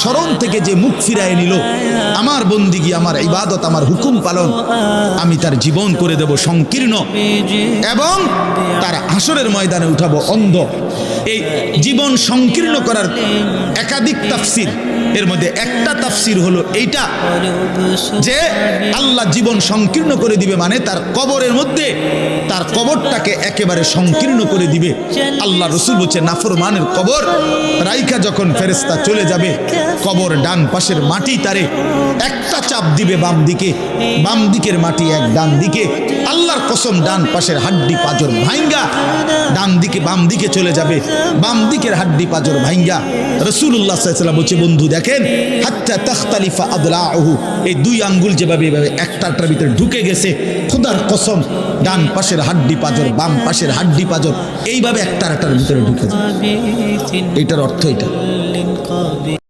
স্মরণ থেকে যে মুখ ফিরায় নিল, আমার বন্দিগি, আমার ইবাদত, আমার হুকুম পালন আমি তার জীবন করে দেব সংকীর্ণ এবং তার হাসরের ময়দানে উঠাবো অন্ধ। এই জীবন সংকীর্ণ করার একাধিক তাফসির, এর মধ্যে একটা তাফসির হলো এইটা যে আল্লাহ জীবন সংকীর্ণ করে দিবে মানে তার কবরের মধ্যে তার কবরটাকে একেবারে সংকীর্ণ করে দিবে। আল্লাহ রসুল বলছে নাফরমানের কবর রাইখা যখন ফেরেশতা চলে যাবে, কবর ডান পাশের মাটি তারে একটা চাপ দিবে বাম দিকে, বাম দিকের মাটি এক ডান দিকে, আল্লাহর কসম ডান পাশের হাড্ডি পাঁজর ভাঙ্গা ডান দিকে বাম দিকে চলে যাবে, বাম দিকের হাড্ডি পাঁজর ভাঙ্গা। রাসূলুল্লাহ সাল্লাল্লাহু আলাইহি ওয়াসাল্লাম বলছে বন্ধু দেখেন হাত্তা তাখতালিফা আদলাউহু, এই দুই আঙ্গুল যেভাবে এভাবে একটার ভিতরে ঢুকে গেছে, খোদার কসম ডান পাশের হাড্ডি পাঁজর বাম পাশের হাড্ডি পাঁজর এইভাবে একটার ভিতরে ঢুকে যায়। এটার অর্থ এটা।